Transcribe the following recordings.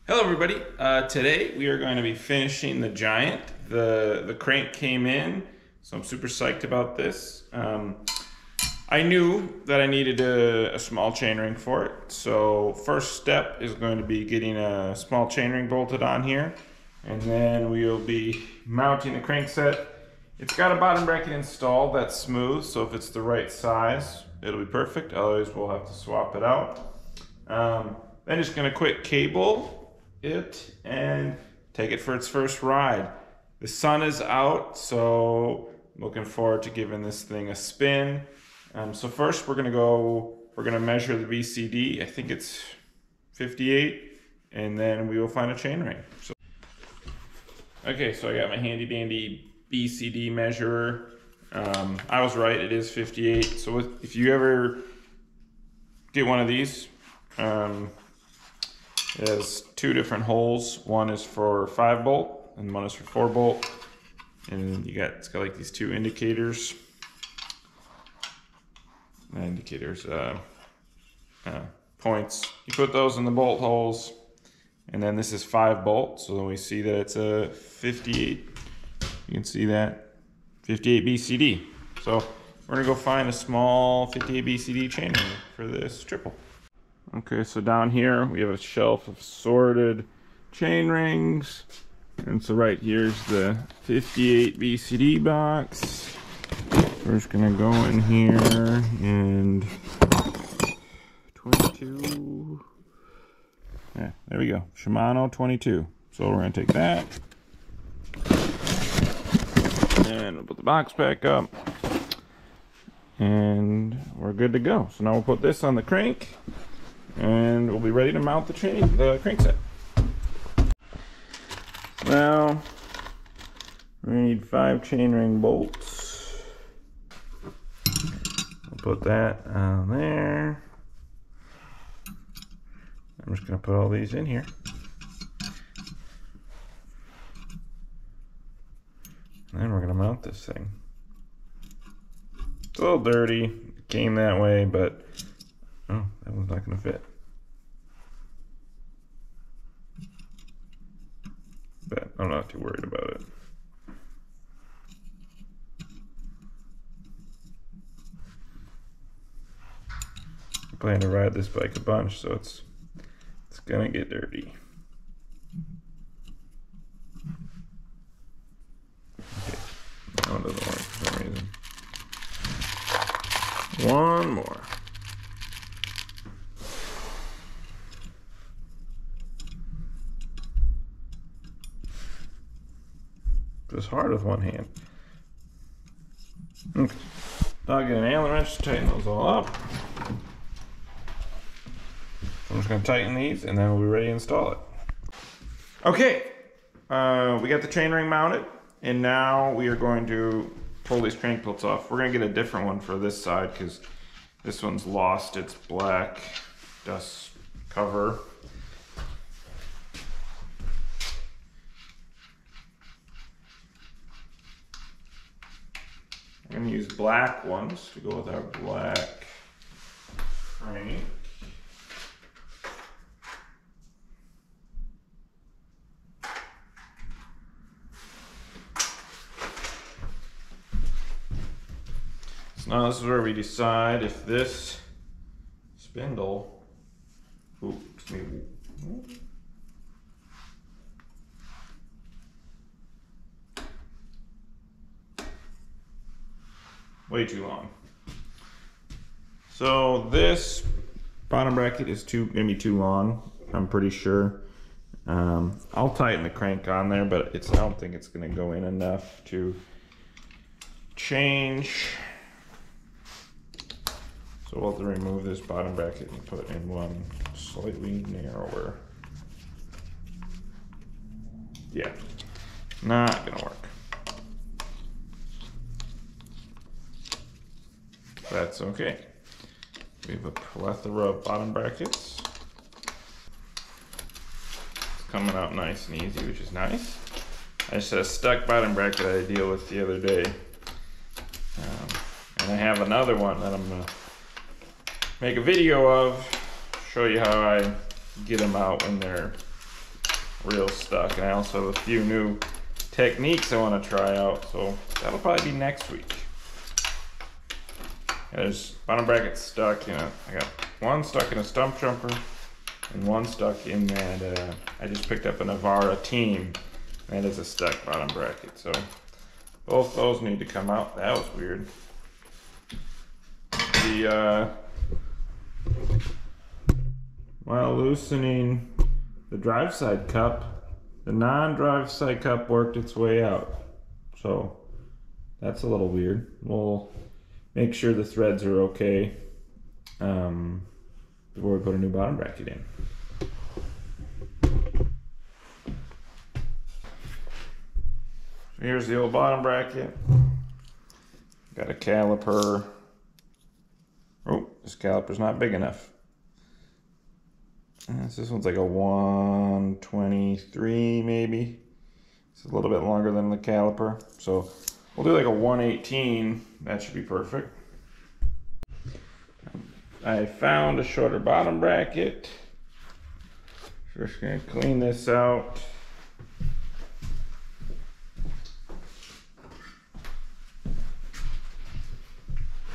Hello everybody, today we are going to be finishing the Giant. The crank came in, so I'm super psyched about this. I knew that I needed a small chainring for it, so first step is going to be getting a small chainring bolted on here, and then we'll be mounting the crank set. It's got a bottom bracket installed that's smooth, so if it's the right size, it'll be perfect. Otherwise we'll have to swap it out. Then just gonna quick cable it and take it for its first ride. The sun is out, so looking forward to giving this thing a spin. So first we're gonna measure the BCD. I think it's 58, and then we will find a chainring. Okay, so I got my handy dandy BCD measurer. I was right, it is 58. So if you ever get one of these, it has two different holes. One is for 5-bolt and one is for 4-bolt. And it's got like these two indicators. Points. You put those in the bolt holes, and then this is 5-bolt. So then we see that it's a 58. You can see that 58 BCD. So we're gonna go find a small 58 BCD chainring for this triple. Okay, so down here we have a shelf of sorted chain rings, and so right here's the 58 BCD box. We're just gonna go in here and 22. Yeah, there we go. Shimano 22. So we're gonna take that and we'll put the box back up, and we're good to go. So now we'll put this on the crank, and we'll be ready to mount the crankset. Now, we need 5 chainring bolts. I'll put that on there. I'm just going to put all these in here. And then we're going to mount this thing. It's a little dirty. It came that way, but oh, that one's not going to fit. But I'm not too worried about it. I plan to ride this bike a bunch, so it's gonna get dirty. Okay, that one doesn't work for some reason. One more. It's hard with one hand. Okay. I'll get an Allen wrench to tighten those all up. I'm just going to tighten these, and then we'll be ready to install it. Okay, we got the chainring mounted, and now we are going to pull these crank bolts off. We're going to get a different one for this side because this one's lost its black dust cover. I'm going to use black ones to go with our black crank. So now this is where we decide if this spindle, way too long. So this bottom bracket is maybe too long, I'm pretty sure. I'll tighten the crank on there, but I don't think it's going to go in enough to change. So we'll have to remove this bottom bracket and put in one slightly narrower. Yeah, not gonna work. That's okay. We have a plethora of bottom brackets. It's coming out nice and easy, which is nice. I just had a stuck bottom bracket I had to deal with the other day. And I have another one that I'm gonna make a video of, show you how I get them out when they're real stuck, and I also have a few new techniques I want to try out, so that'll probably be next week. There's bottom bracket stuck, I got one stuck in a stump jumper and one stuck in that, I just picked up a Navara Team. That is a stuck bottom bracket, so both those need to come out. That was weird. While loosening the drive side cup, the non-drive side cup worked its way out. So that's a little weird. We'll make sure the threads are okay before we put a new bottom bracket in. Here's the old bottom bracket. Got a caliper. Oh, this caliper's not big enough. This one's like a 123 maybe. It's a little bit longer than the caliper. So we'll do like a 118. That should be perfect. I found a shorter bottom bracket. Just gonna clean this out.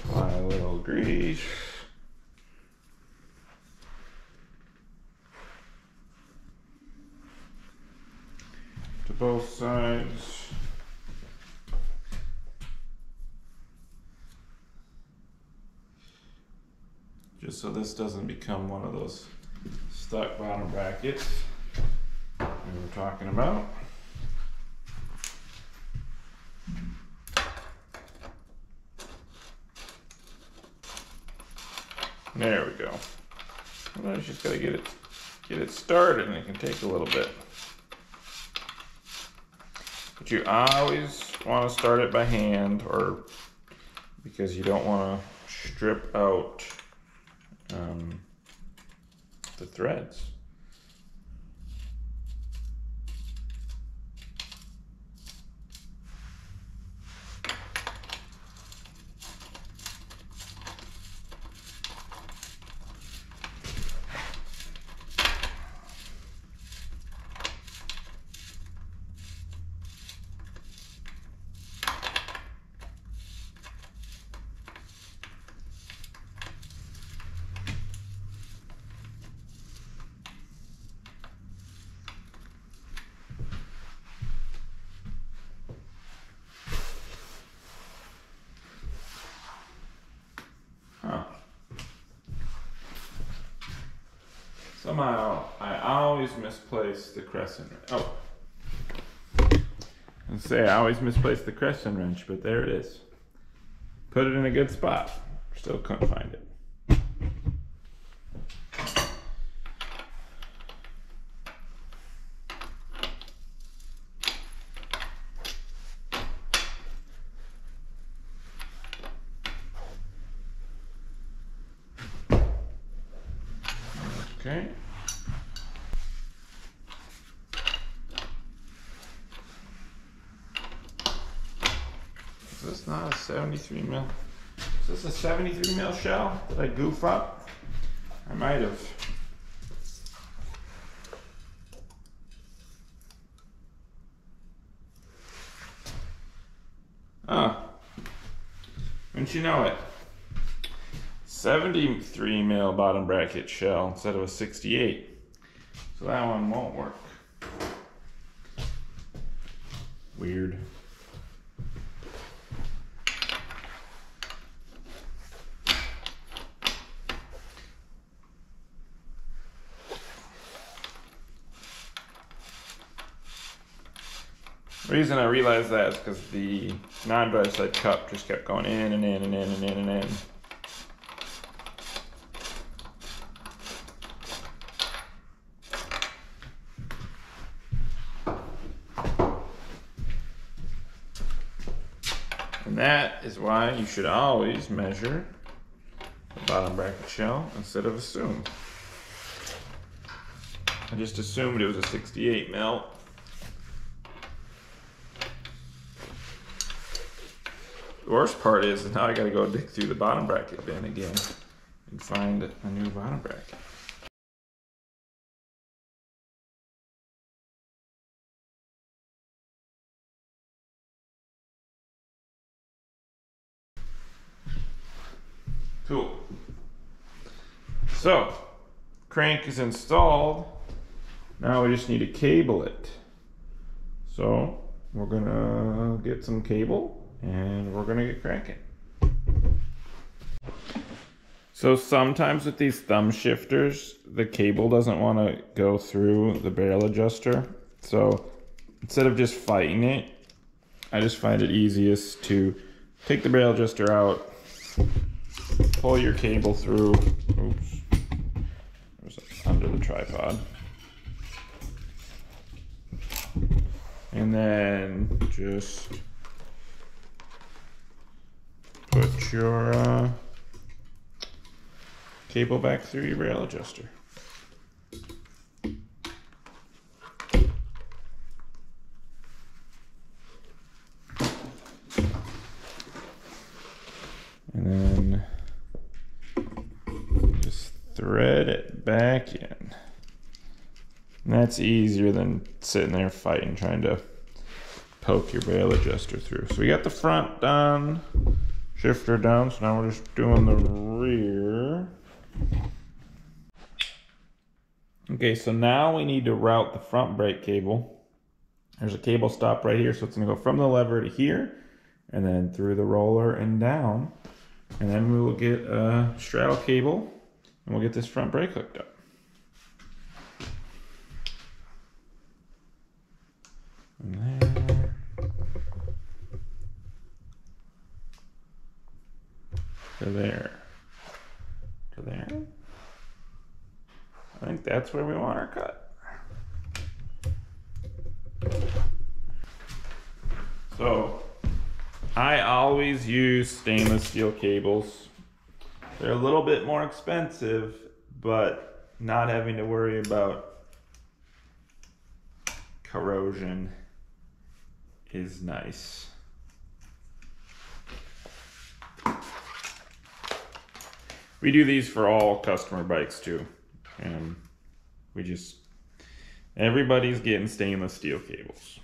Apply a little grease. To both sides. Just so this doesn't become one of those stuck bottom brackets we were talking about. There we go. Sometimes you just gotta get it started, and it can take a little bit. But you always want to start it by hand, or because you don't want to strip out the threads. Somehow, I always misplace the crescent wrench. Oh. I always misplace the crescent wrench, but there it is. Put it in a good spot. Still couldn't find it. Okay. Is this not a 73 mil? Is this a 73 mil shell? Did I goof up? I might have. Oh. Wouldn't you know it? 73 mil bottom bracket shell instead of a 68. So that one won't work. Weird. The reason I realized that is because the non-drive side cup just kept going in and in and in and in and in. And that is why you should always measure the bottom bracket shell instead of assume. I just assumed it was a 68 mil. The worst part is now I gotta go dig through the bottom bracket bin again and find a new bottom bracket. tool. So, crank is installed. Now we just need to cable it. So, we're gonna get some cable and we're gonna get cranking. So sometimes with these thumb shifters, the cable doesn't want to go through the barrel adjuster. So instead of just fighting it, I just find it easiest to take the barrel adjuster out, pull your cable through. Oops, it was under the tripod. And then just put your cable back through your barrel adjuster. And then just thread it back in. And that's easier than sitting there fighting, trying to poke your barrel adjuster through. So we got the front done, shifter done, so now we're just doing the rear. Okay, so now we need to route the front brake cable. There's a cable stop right here, so it's gonna go from the lever to here, and then through the roller and down. And then we will get a straddle cable, and we'll get this front brake hooked up. And there. To there. To there. I think that's where we want our cut. So, I always use stainless steel cables. They're a little bit more expensive, but not having to worry about corrosion is nice. We do these for all customer bikes too. And everybody's getting stainless steel cables.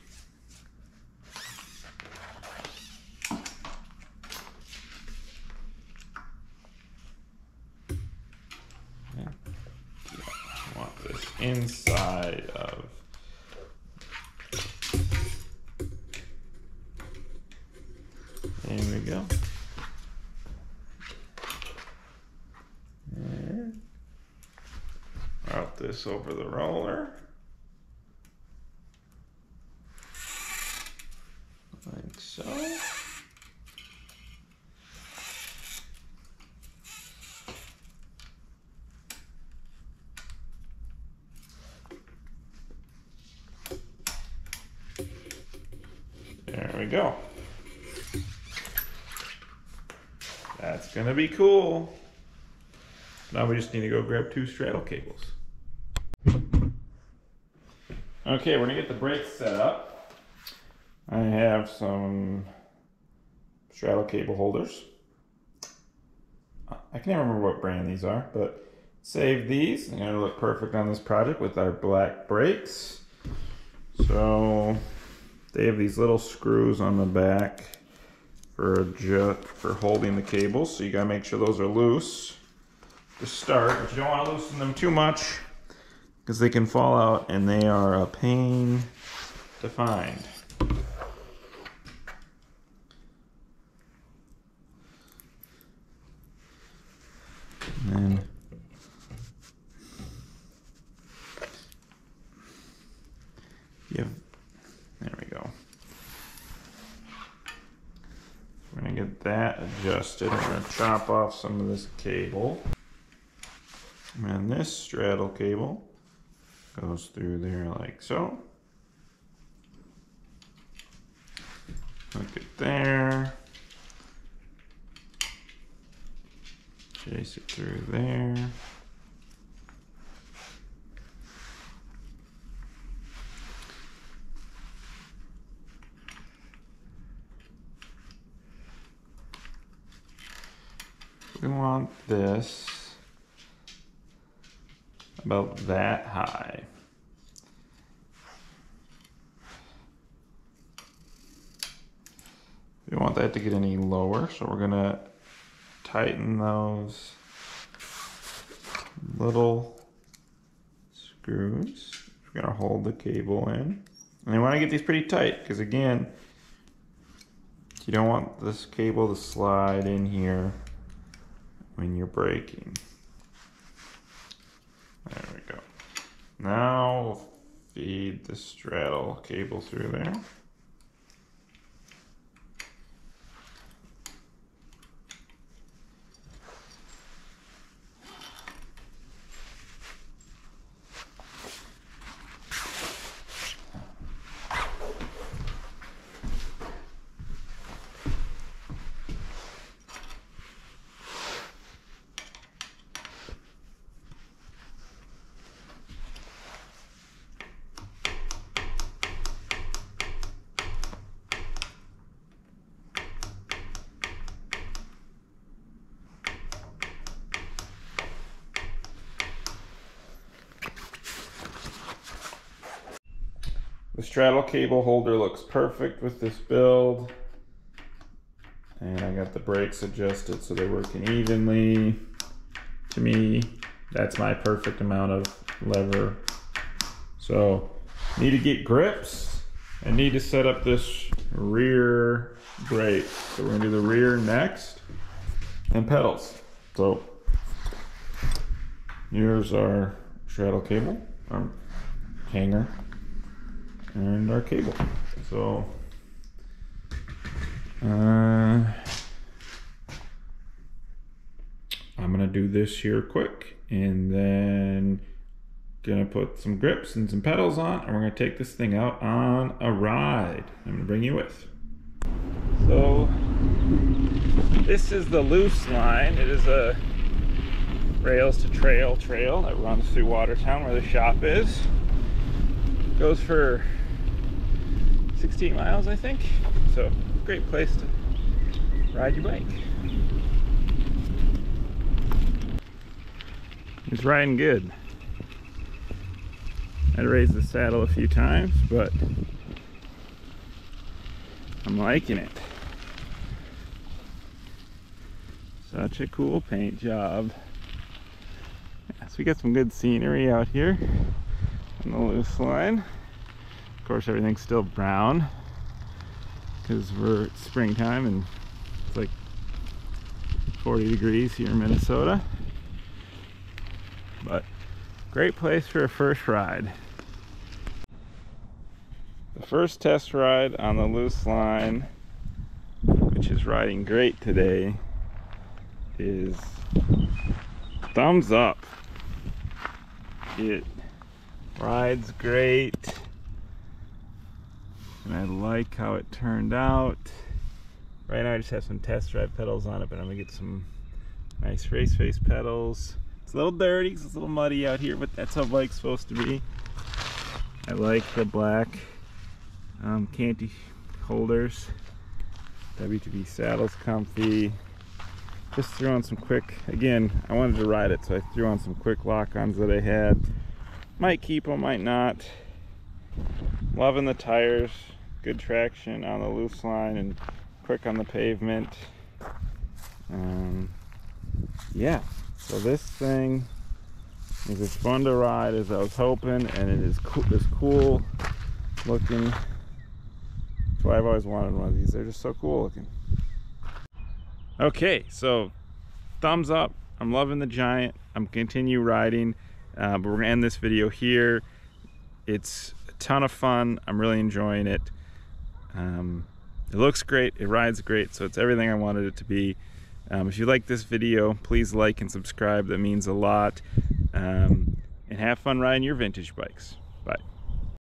I want this inside of. There we go. And route this over the roller. Like so. There we go. That's gonna be cool. Now we just need to go grab 2 straddle cables. Okay, we're gonna get the brakes set up. I have some straddle cable holders. I can't remember what brand these are, but save these. They're gonna look perfect on this project with our black brakes. So they have these little screws on the back for holding the cables. So you gotta make sure those are loose to start, but you don't want to loosen them too much because they can fall out and they are a pain to find. And then there we go. We're gonna get that adjusted. We're gonna chop off some of this cable. And this straddle cable goes through there like so. Hook it there. Chase it through there. We want this about that high. We don't want that to get any lower, so we're gonna tighten those little screws. We're gonna hold the cable in. And you wanna get these pretty tight, because again, you don't want this cable to slide in here when you're braking. There we go. Now we'll feed the straddle cable through there. The straddle cable holder looks perfect with this build. And I got the brakes adjusted so they're working evenly. To me, that's my perfect amount of lever. So, need to get grips and need to set up this rear brake. So we're gonna do the rear next and pedals. So, here's our straddle cable, our hanger, and our cable. So I'm gonna do this here quick and then gonna put some grips and some pedals on, and we're gonna take this thing out on a ride. I'm gonna bring you with. So this is the loose line. It is a rails to trail that runs through Watertown where the shop is. Goes for 16 miles, I think. So, great place to ride your bike. It's riding good. I raised the saddle a few times, but I'm liking it. Such a cool paint job. Yeah, so we got some good scenery out here on the loose line. Of course, everything's still brown because we're at springtime and it's like 40 degrees here in Minnesota. But great place for a first ride. The first test ride on the loose line, which is riding great today, is thumbs up. It rides great. And I like how it turned out. Right now I just have some test drive pedals on it, but I'm gonna get some nice race face pedals. It's a little dirty, it's a little muddy out here, but that's how bike's supposed to be. I like the black canty holders. WTB saddle's comfy. Just threw on some quick, again, I wanted to ride it, so I threw on some quick lock-ons that I had. Might keep them, might not. Loving the tires, good traction on the loose line and quick on the pavement. Yeah, so this thing is as fun to ride as I was hoping, and it is this cool looking. That's why I've always wanted one of these. They're just so cool looking. Okay, so thumbs up. I'm loving the Giant. I'm continue riding, but we're gonna end this video here. It's a ton of fun. I'm really enjoying it. It looks great. It rides great. So it's everything I wanted it to be. If you like this video, please like and subscribe. That means a lot. And have fun riding your vintage bikes. Bye.